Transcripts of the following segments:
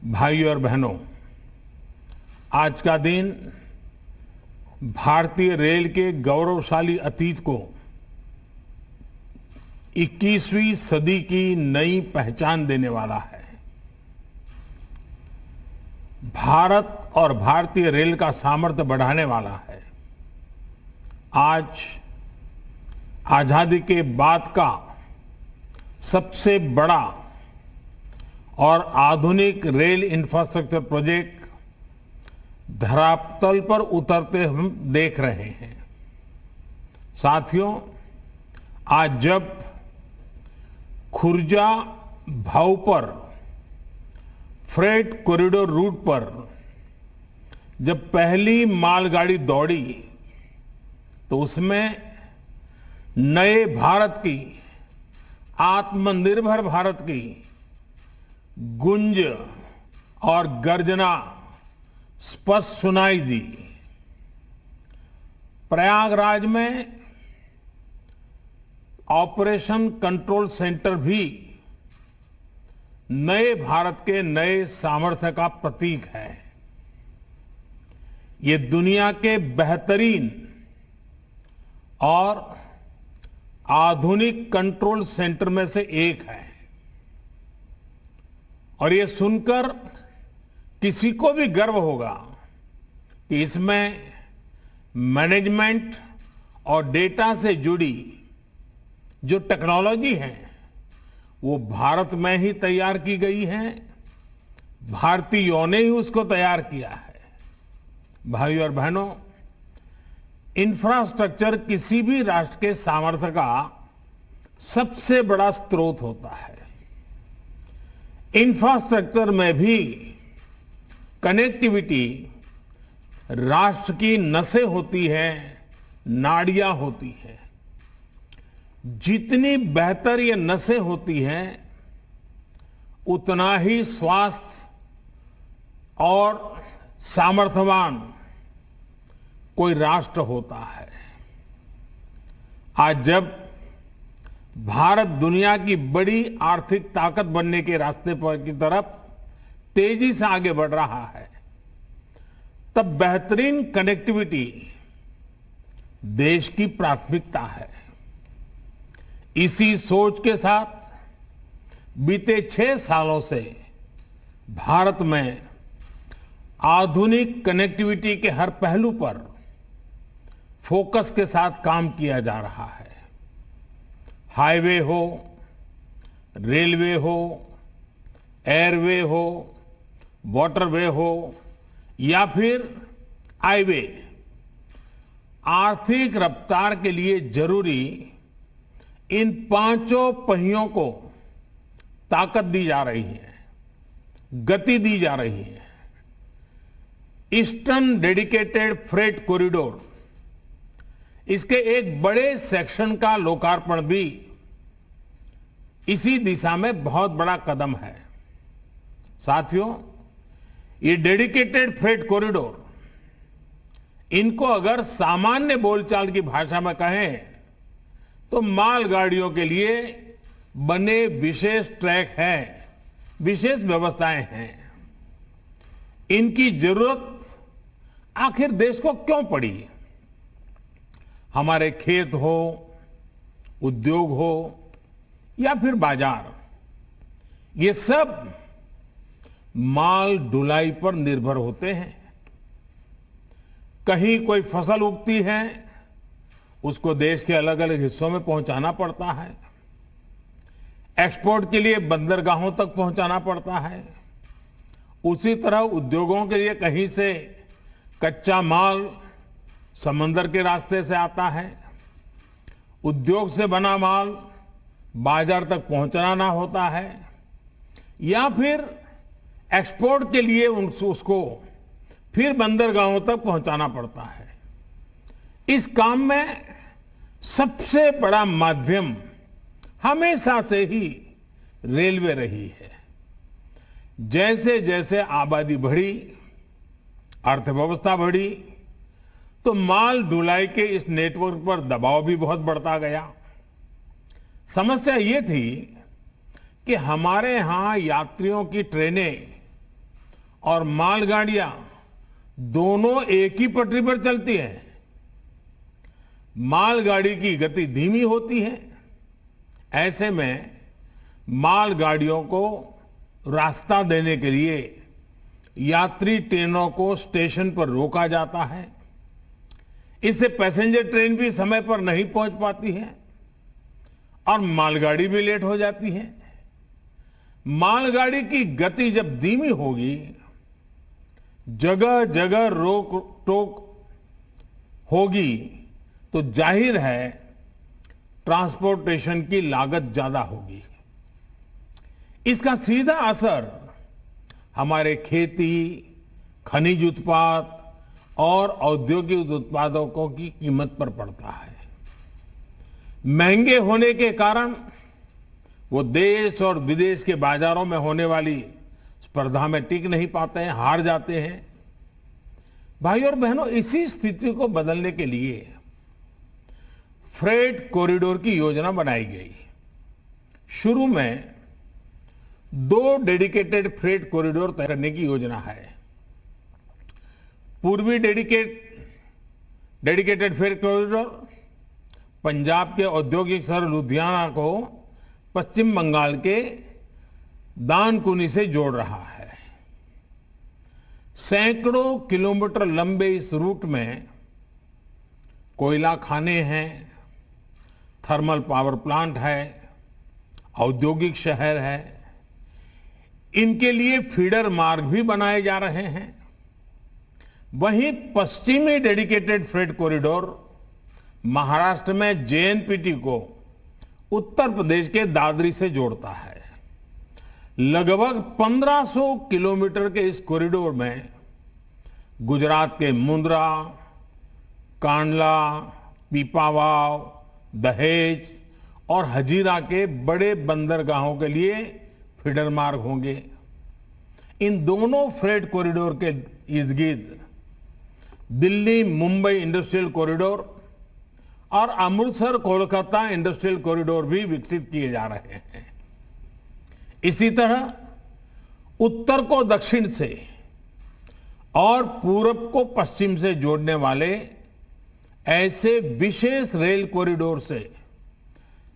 भाइयों और बहनों, आज का दिन भारतीय रेल के गौरवशाली अतीत को 21वीं सदी की नई पहचान देने वाला है। भारत और भारतीय रेल का सामर्थ्य बढ़ाने वाला है। आज आजादी के बाद का सबसे बड़ा और आधुनिक रेल इंफ्रास्ट्रक्चर प्रोजेक्ट धरातल पर उतरते हम देख रहे हैं। साथियों, आज जब खुर्जा भाऊपर फ्रेट कॉरिडोर रूट पर जब पहली मालगाड़ी दौड़ी तो उसमें नए भारत की, आत्मनिर्भर भारत की गुंज और गर्जना स्पष्ट सुनाई दी। प्रयागराज में ऑपरेशन कंट्रोल सेंटर भी नए भारत के नए सामर्थ्य का प्रतीक है। ये दुनिया के बेहतरीन और आधुनिक कंट्रोल सेंटर में से एक है और ये सुनकर किसी को भी गर्व होगा कि इसमें मैनेजमेंट और डेटा से जुड़ी जो टेक्नोलॉजी है वो भारत में ही तैयार की गई है। भारतीयों ने ही उसको तैयार किया है। भाइयों और बहनों, इंफ्रास्ट्रक्चर किसी भी राष्ट्र के सामर्थ्य का सबसे बड़ा स्रोत होता है। इंफ्रास्ट्रक्चर में भी कनेक्टिविटी राष्ट्र की नसें होती है, नाड़ियां होती है। जितनी बेहतर ये नसें होती हैं, उतना ही स्वास्थ्य और सामर्थ्यवान कोई राष्ट्र होता है। आज जब भारत दुनिया की बड़ी आर्थिक ताकत बनने के रास्ते पर की तरफ तेजी से आगे बढ़ रहा है, तब बेहतरीन कनेक्टिविटी देश की प्राथमिकता है। इसी सोच के साथ बीते 6 सालों से भारत में आधुनिक कनेक्टिविटी के हर पहलू पर फोकस के साथ काम किया जा रहा है। हाईवे हो, रेलवे हो, एयरवे हो, वाटरवे हो या फिर हाईवे, आर्थिक रफ्तार के लिए जरूरी इन पांचों पहियों को ताकत दी जा रही है, गति दी जा रही है। ईस्टर्न डेडिकेटेड फ्रेट कॉरिडोर, इसके एक बड़े सेक्शन का लोकार्पण भी इसी दिशा में बहुत बड़ा कदम है। साथियों, ये डेडिकेटेड फ्रेट कॉरिडोर, इनको अगर सामान्य बोलचाल की भाषा में कहें तो मालगाड़ियों के लिए बने विशेष ट्रैक हैं, विशेष व्यवस्थाएं हैं। इनकी जरूरत आखिर देश को क्यों पड़ी? हमारे खेत हो, उद्योग हो या फिर बाजार, ये सब माल ढुलाई पर निर्भर होते हैं। कहीं कोई फसल उगती है, उसको देश के अलग अलग हिस्सों में पहुंचाना पड़ता है। एक्सपोर्ट के लिए बंदरगाहों तक पहुंचाना पड़ता है। उसी तरह उद्योगों के लिए कहीं से कच्चा माल समंदर के रास्ते से आता है। उद्योग से बना माल बाजार तक पहुंचाना होता है या फिर एक्सपोर्ट के लिए उसको फिर बंदरगाहों तक पहुंचाना पड़ता है। इस काम में सबसे बड़ा माध्यम हमेशा से ही रेलवे रही है। जैसे जैसे आबादी बढ़ी, अर्थव्यवस्था बढ़ी, तो माल ढुलाई के इस नेटवर्क पर दबाव भी बहुत बढ़ता गया। समस्या ये थी कि हमारे यहां यात्रियों की ट्रेनें और मालगाड़ियां दोनों एक ही पटरी पर चलती हैं। मालगाड़ी की गति धीमी होती है। ऐसे में मालगाड़ियों को रास्ता देने के लिए यात्री ट्रेनों को स्टेशन पर रोका जाता है। इससे पैसेंजर ट्रेन भी समय पर नहीं पहुंच पाती है और मालगाड़ी भी लेट हो जाती है। मालगाड़ी की गति जब धीमी होगी, जगह जगह रोक टोक होगी, तो जाहिर है ट्रांसपोर्टेशन की लागत ज्यादा होगी। इसका सीधा असर हमारे खेती, खनिज उत्पाद और औद्योगिक उत्पादों की कीमत पर पड़ता है। महंगे होने के कारण वो देश और विदेश के बाजारों में होने वाली स्पर्धा में टिक नहीं पाते हैं, हार जाते हैं। भाई और बहनों, इसी स्थिति को बदलने के लिए फ्रेट कॉरिडोर की योजना बनाई गई। शुरू में 2 डेडिकेटेड फ्रेट कॉरिडोर तय करने की योजना है। पूर्वी डेडिकेटेड फ्रेट कॉरिडोर पंजाब के औद्योगिक शहर लुधियाना को पश्चिम बंगाल के दानकुनी से जोड़ रहा है। सैकड़ों किलोमीटर लंबे इस रूट में कोयला खाने हैं, थर्मल पावर प्लांट है, औद्योगिक शहर है। इनके लिए फीडर मार्ग भी बनाए जा रहे हैं। वहीं पश्चिमी डेडिकेटेड फ्रेट कॉरिडोर महाराष्ट्र में जेएनपीटी को उत्तर प्रदेश के दादरी से जोड़ता है। लगभग 1500 किलोमीटर के इस कॉरिडोर में गुजरात के मुंद्रा, कांडला, पीपावाव, दहेज और हजीरा के बड़े बंदरगाहों के लिए फीडर मार्ग होंगे। इन दोनों फ्रेट कॉरिडोर के इर्द गिर्द दिल्ली मुंबई इंडस्ट्रियल कॉरिडोर और अमृतसर कोलकाता इंडस्ट्रियल कॉरिडोर भी विकसित किए जा रहे हैं। इसी तरह उत्तर को दक्षिण से और पूरब को पश्चिम से जोड़ने वाले ऐसे विशेष रेल कॉरिडोर से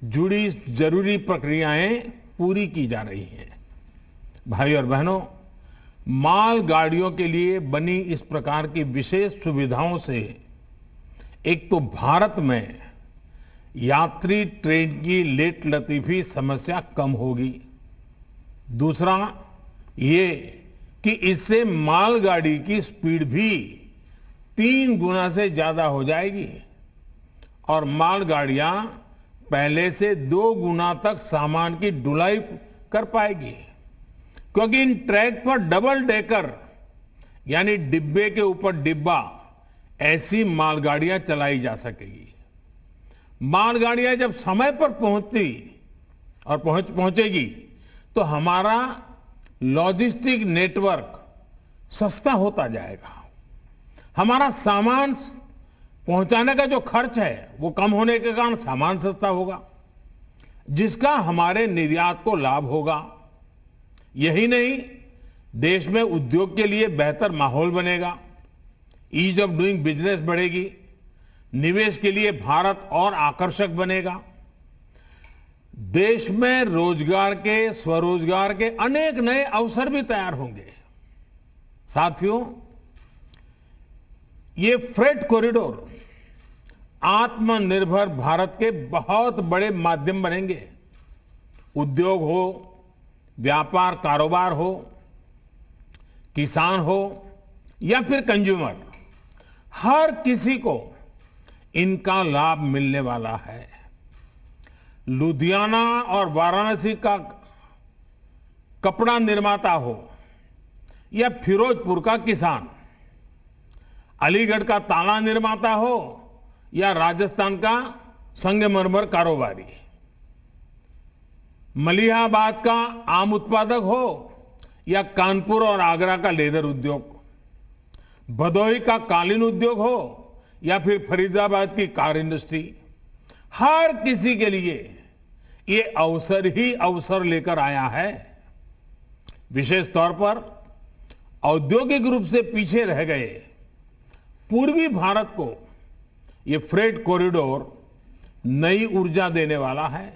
जुड़ी जरूरी प्रक्रियाएं पूरी की जा रही हैं। भाई और बहनों, मालगाड़ियों के लिए बनी इस प्रकार की विशेष सुविधाओं से एक तो भारत में यात्री ट्रेन की लेट लतीफी समस्या कम होगी। दूसरा ये कि इससे मालगाड़ी की स्पीड भी 3 गुना से ज्यादा हो जाएगी और मालगाड़ियां पहले से 2 गुना तक सामान की ढुलाई कर पाएगी, क्योंकि इन ट्रैक पर डबल डेकर यानी डिब्बे के ऊपर डिब्बा ऐसी मालगाड़ियां चलाई जा सकेगी। मालगाड़ियां जब समय पर पहुंचती और पहुंचेगी तो हमारा लॉजिस्टिक नेटवर्क सस्ता होता जाएगा। हमारा सामान पहुंचाने का जो खर्च है वो कम होने के कारण सामान सस्ता होगा, जिसका हमारे निर्यात को लाभ होगा। यही नहीं, देश में उद्योग के लिए बेहतर माहौल बनेगा, ईज ऑफ डूइंग बिजनेस बढ़ेगी, निवेश के लिए भारत और आकर्षक बनेगा। देश में रोजगार के, स्वरोजगार के अनेक नए अवसर भी तैयार होंगे। साथियों, ये फ्रेट कॉरिडोर आत्मनिर्भर भारत के बहुत बड़े माध्यम बनेंगे। उद्योग हो, व्यापार कारोबार हो, किसान हो या फिर कंज्यूमर, हर किसी को इनका लाभ मिलने वाला है। लुधियाना और वाराणसी का कपड़ा निर्माता हो या फिरोजपुर का किसान, अलीगढ़ का ताला निर्माता हो या राजस्थान का संगमरमर कारोबारी, मलिहाबाद का आम उत्पादक हो या कानपुर और आगरा का लेदर उद्योग, भदोही का कालीन उद्योग हो या फिर फरीदाबाद की कार इंडस्ट्री, हर किसी के लिए ये अवसर ही अवसर लेकर आया है। विशेष तौर पर औद्योगिक रूप से पीछे रह गए पूर्वी भारत को ये फ्रेट कॉरिडोर नई ऊर्जा देने वाला है।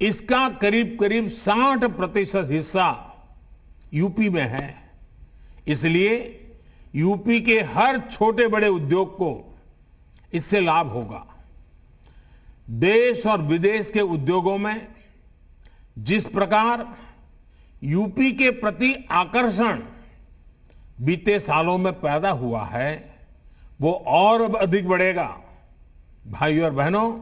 इसका करीब करीब 60% हिस्सा यूपी में है। इसलिए यूपी के हर छोटे बड़े उद्योग को इससे लाभ होगा। देश और विदेश के उद्योगों में जिस प्रकार यूपी के प्रति आकर्षण बीते सालों में पैदा हुआ है, वो और अधिक बढ़ेगा। भाइयों और बहनों,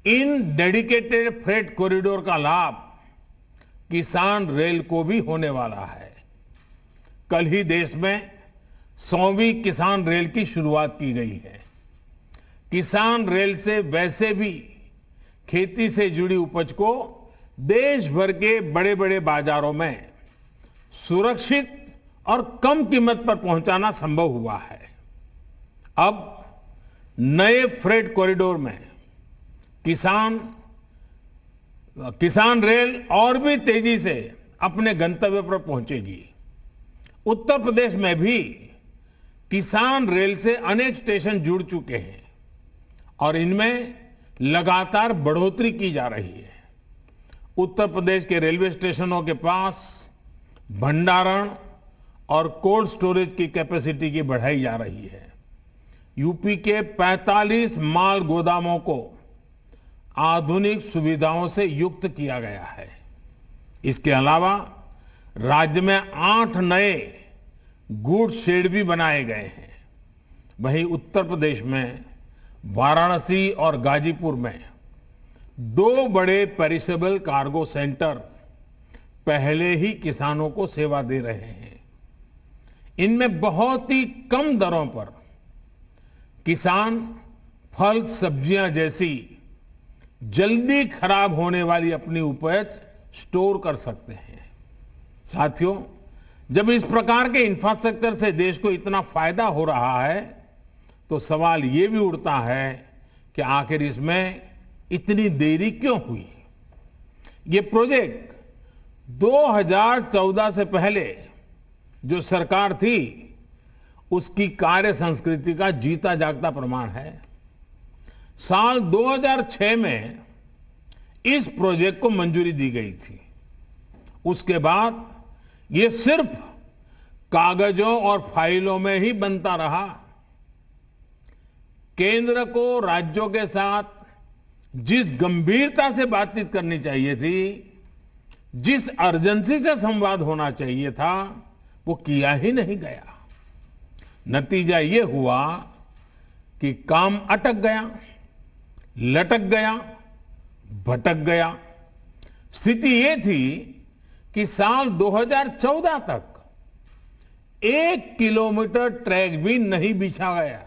इन डेडिकेटेड फ्रेट कॉरिडोर का लाभ किसान रेल को भी होने वाला है। कल ही देश में 100वीं किसान रेल की शुरुआत की गई है। किसान रेल से वैसे भी खेती से जुड़ी उपज को देश भर के बड़े बड़े बाजारों में सुरक्षित और कम कीमत पर पहुंचाना संभव हुआ है। अब नए फ्रेट कॉरिडोर में किसान रेल और भी तेजी से अपने गंतव्य पर पहुंचेगी। उत्तर प्रदेश में भी किसान रेल से अनेक स्टेशन जुड़ चुके हैं और इनमें लगातार बढ़ोतरी की जा रही है। उत्तर प्रदेश के रेलवे स्टेशनों के पास भंडारण और कोल्ड स्टोरेज की कैपेसिटी की बढ़ाई जा रही है। यूपी के 45 माल गोदामों को आधुनिक सुविधाओं से युक्त किया गया है। इसके अलावा राज्य में 8 नए गुड्स शेड भी बनाए गए हैं। वहीं उत्तर प्रदेश में वाराणसी और गाजीपुर में 2 बड़े पेरिशेबल कार्गो सेंटर पहले ही किसानों को सेवा दे रहे हैं। इनमें बहुत ही कम दरों पर किसान फल सब्जियां जैसी जल्दी खराब होने वाली अपनी उपज स्टोर कर सकते हैं। साथियों, जब इस प्रकार के इंफ्रास्ट्रक्चर से देश को इतना फायदा हो रहा है, तो सवाल ये भी उठता है कि आखिर इसमें इतनी देरी क्यों हुई। ये प्रोजेक्ट 2014 से पहले जो सरकार थी, उसकी कार्य संस्कृति का जीता जागता प्रमाण है। साल 2006 में इस प्रोजेक्ट को मंजूरी दी गई थी। उसके बाद ये सिर्फ कागजों और फाइलों में ही बनता रहा। केंद्र को राज्यों के साथ जिस गंभीरता से बातचीत करनी चाहिए थी, जिस अर्जेंसी से संवाद होना चाहिए था, वो किया ही नहीं गया। नतीजा ये हुआ कि काम अटक गया, लटक गया, भटक गया। स्थिति ये थी कि साल 2014 तक 1 किलोमीटर ट्रैक भी नहीं बिछा गया।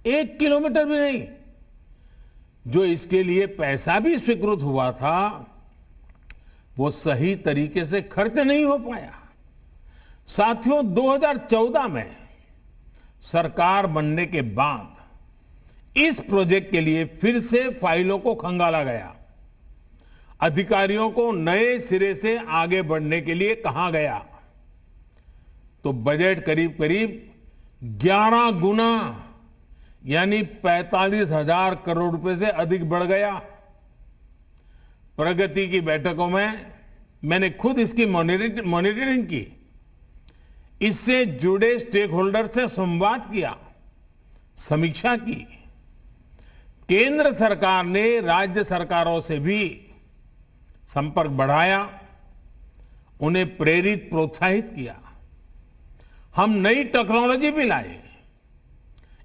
1 किलोमीटर भी नहीं। जो इसके लिए पैसा भी स्वीकृत हुआ था, वो सही तरीके से खर्च नहीं हो पाया। साथियों, 2014 में सरकार बनने के बाद इस प्रोजेक्ट के लिए फिर से फाइलों को खंगाला गया। अधिकारियों को नए सिरे से आगे बढ़ने के लिए कहा गया, तो बजट करीब करीब 11 गुना यानी 45,000 करोड़ रुपए से अधिक बढ़ गया। प्रगति की बैठकों में मैंने खुद इसकी मॉनिटरिंग की, इससे जुड़े स्टेक होल्डर से संवाद किया, समीक्षा की। केंद्र सरकार ने राज्य सरकारों से भी संपर्क बढ़ाया, उन्हें प्रेरित प्रोत्साहित किया। हम नई टेक्नोलॉजी भी लाए।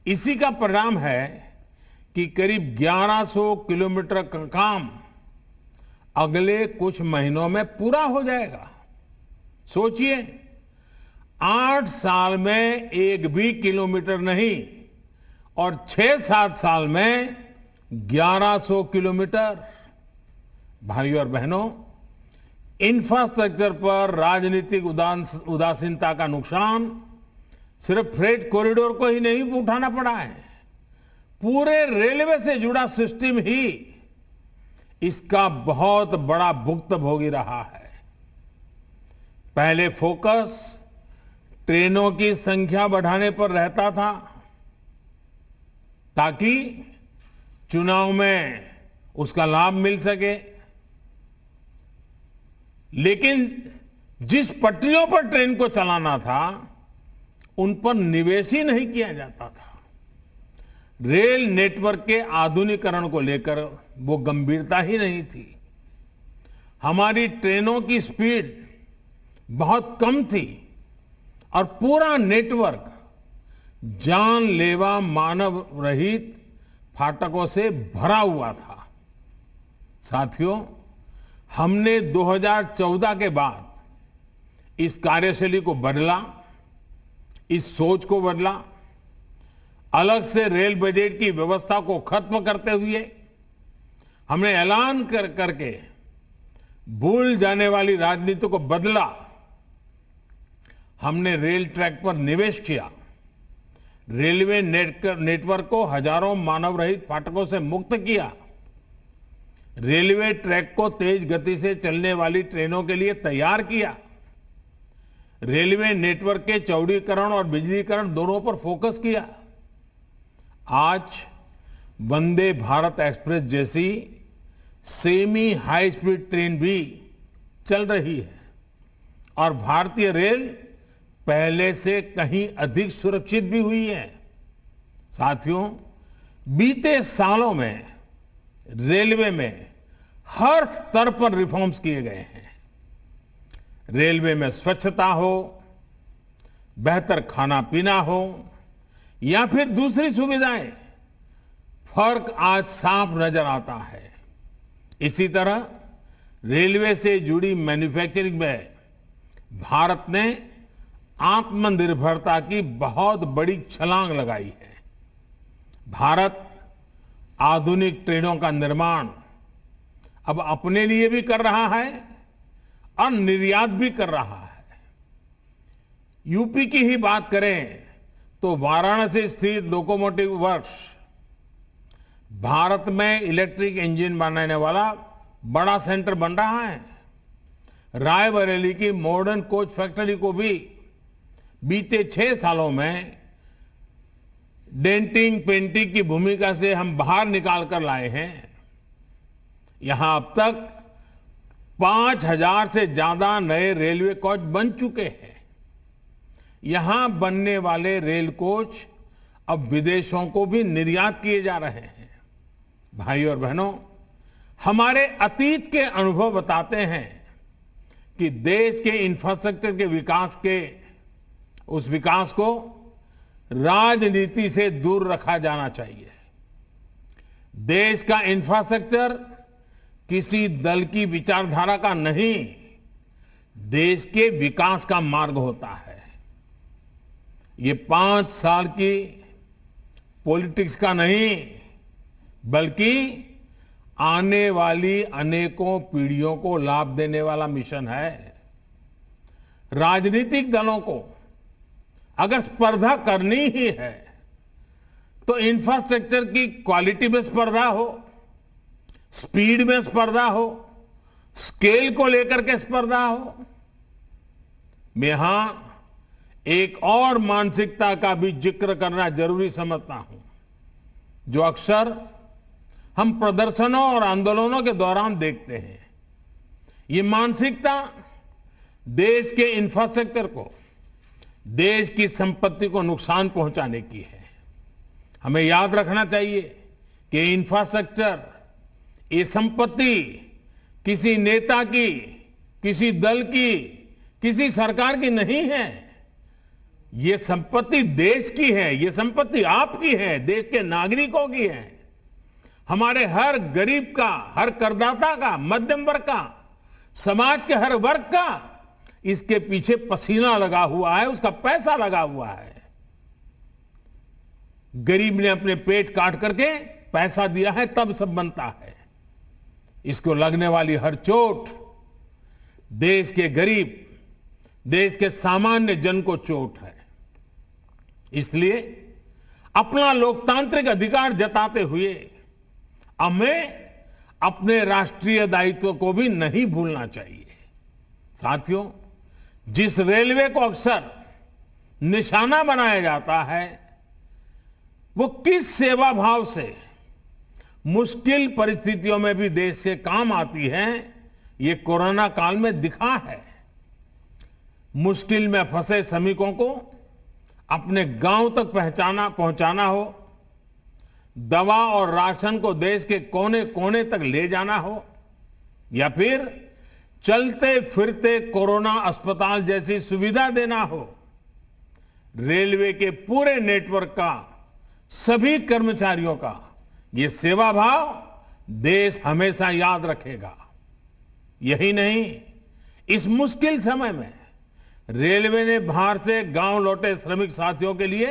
इसी का परिणाम है कि करीब 1100 किलोमीटर का काम अगले कुछ महीनों में पूरा हो जाएगा। सोचिए, 8 साल में 1 भी किलोमीटर नहीं और 6-7 साल में 1100 किलोमीटर। भाइयों और बहनों, इंफ्रास्ट्रक्चर पर राजनीतिक उदासीनता का नुकसान सिर्फ फ्रेट कॉरिडोर को ही नहीं उठाना पड़ा है, पूरे रेलवे से जुड़ा सिस्टम ही इसका बहुत बड़ा भुक्तभोगी रहा है। पहले फोकस ट्रेनों की संख्या बढ़ाने पर रहता था ताकि चुनाव में उसका लाभ मिल सके। लेकिन जिस पटरियों पर ट्रेन को चलाना था उन पर निवेश ही नहीं किया जाता था। रेल नेटवर्क के आधुनिकीकरण को लेकर वो गंभीरता ही नहीं थी। हमारी ट्रेनों की स्पीड बहुत कम थी और पूरा नेटवर्क जानलेवा मानव रहित फाटकों से भरा हुआ था। साथियों, हमने 2014 के बाद इस कार्यशैली को बदला, इस सोच को बदला। अलग से रेल बजट की व्यवस्था को खत्म करते हुए हमने ऐलान करके भूल जाने वाली राजनीति को बदला। हमने रेल ट्रैक पर निवेश किया, रेलवे नेटवर्क को हजारों मानव रहित फाटकों से मुक्त किया, रेलवे ट्रैक को तेज गति से चलने वाली ट्रेनों के लिए तैयार किया, रेलवे नेटवर्क के चौड़ीकरण और बिजलीकरण दोनों पर फोकस किया। आज वंदे भारत एक्सप्रेस जैसी सेमी हाई स्पीड ट्रेन भी चल रही है और भारतीय रेल पहले से कहीं अधिक सुरक्षित भी हुई है। साथियों, बीते सालों में रेलवे में हर स्तर पर रिफॉर्म्स किए गए हैं। रेलवे में स्वच्छता हो, बेहतर खाना पीना हो या फिर दूसरी सुविधाएं, फर्क आज साफ नजर आता है। इसी तरह रेलवे से जुड़ी मैन्युफैक्चरिंग में भारत ने आत्मनिर्भरता की बहुत बड़ी छलांग लगाई है। भारत आधुनिक ट्रेनों का निर्माण अब अपने लिए भी कर रहा है और निर्यात भी कर रहा है। यूपी की ही बात करें तो वाराणसी स्थित लोकोमोटिव वर्क्स भारत में इलेक्ट्रिक इंजन बनाने वाला बड़ा सेंटर बन रहा है। रायबरेली की मॉडर्न कोच फैक्ट्री को भी बीते 6 सालों में डेंटिंग पेंटिंग की भूमिका से हम बाहर निकाल कर लाए हैं। यहां अब तक 5,000 से ज्यादा नए रेलवे कोच बन चुके हैं। यहां बनने वाले रेल कोच अब विदेशों को भी निर्यात किए जा रहे हैं। भाई और बहनों, हमारे अतीत के अनुभव बताते हैं कि देश के इंफ्रास्ट्रक्चर के विकास को राजनीति से दूर रखा जाना चाहिए। देश का इंफ्रास्ट्रक्चर किसी दल की विचारधारा का नहीं, देश के विकास का मार्ग होता है। ये 5 साल की पॉलिटिक्स का नहीं, बल्कि आने वाली अनेकों पीढ़ियों को लाभ देने वाला मिशन है। राजनीतिक दलों को अगर स्पर्धा करनी ही है तो इंफ्रास्ट्रक्चर की क्वालिटी में स्पर्धा हो, स्पीड में स्पर्धा हो, स्केल को लेकर के स्पर्धा हो। मैं यहां एक और मानसिकता का भी जिक्र करना जरूरी समझता हूं, जो अक्सर हम प्रदर्शनों और आंदोलनों के दौरान देखते हैं। ये मानसिकता देश के इंफ्रास्ट्रक्चर को, देश की संपत्ति को नुकसान पहुंचाने की है। हमें याद रखना चाहिए कि इंफ्रास्ट्रक्चर, ये संपत्ति किसी नेता की, किसी दल की, किसी सरकार की नहीं है। ये संपत्ति देश की है, ये संपत्ति आपकी है, देश के नागरिकों की है। हमारे हर गरीब का, हर करदाता का, मध्यम वर्ग का, समाज के हर वर्ग का इसके पीछे पसीना लगा हुआ है, उसका पैसा लगा हुआ है। गरीब ने अपने पेट काट करके पैसा दिया है, तब सब बनता है। इसको लगने वाली हर चोट देश के गरीब, देश के सामान्य जन को चोट है। इसलिए अपना लोकतांत्रिक अधिकार जताते हुए हमें अपने राष्ट्रीय दायित्व को भी नहीं भूलना चाहिए। साथियों, जिस रेलवे को अक्सर निशाना बनाया जाता है, वो किस सेवा भाव से मुश्किल परिस्थितियों में भी देश के काम आती है, ये कोरोना काल में दिखा है। मुश्किल में फंसे श्रमिकों को अपने गांव तक पहुंचाना हो, दवा और राशन को देश के कोने कोने तक ले जाना हो, या फिर चलते फिरते कोरोना अस्पताल जैसी सुविधा देना हो, रेलवे के पूरे नेटवर्क का, सभी कर्मचारियों का ये सेवा भाव देश हमेशा याद रखेगा। यही नहीं, इस मुश्किल समय में रेलवे ने बाहर से गांव लौटे श्रमिक साथियों के लिए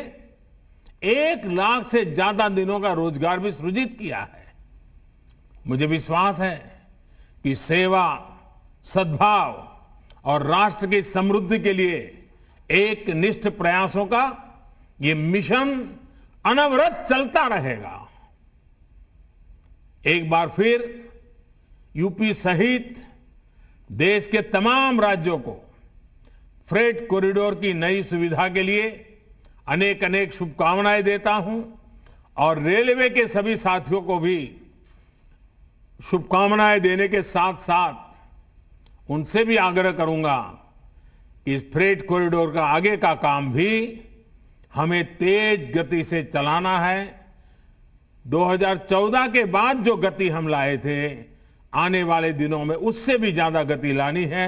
1 लाख से ज्यादा दिनों का रोजगार भी सृजित किया है। मुझे विश्वास है कि सेवा, सद्भाव और राष्ट्र की समृद्धि के लिए एक निष्ठ प्रयासों का ये मिशन अनवरत चलता रहेगा। एक बार फिर यूपी सहित देश के तमाम राज्यों को फ्रेट कॉरिडोर की नई सुविधा के लिए अनेक अनेक शुभकामनाएं देता हूं और रेलवे के सभी साथियों को भी शुभकामनाएं देने के साथ साथ उनसे भी आग्रह करूंगा कि इस फ्रेट कॉरिडोर का आगे का काम भी हमें तेज गति से चलाना है। 2014 के बाद जो गति हम लाए थे, आने वाले दिनों में उससे भी ज्यादा गति लानी है।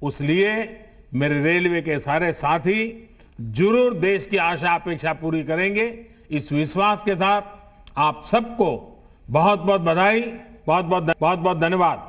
इसलिए मेरे रेलवे के सारे साथी जरूर देश की आशा अपेक्षा पूरी करेंगे। इस विश्वास के साथ आप सबको बहुत बहुत बधाई, बहुत बहुत धन्यवाद।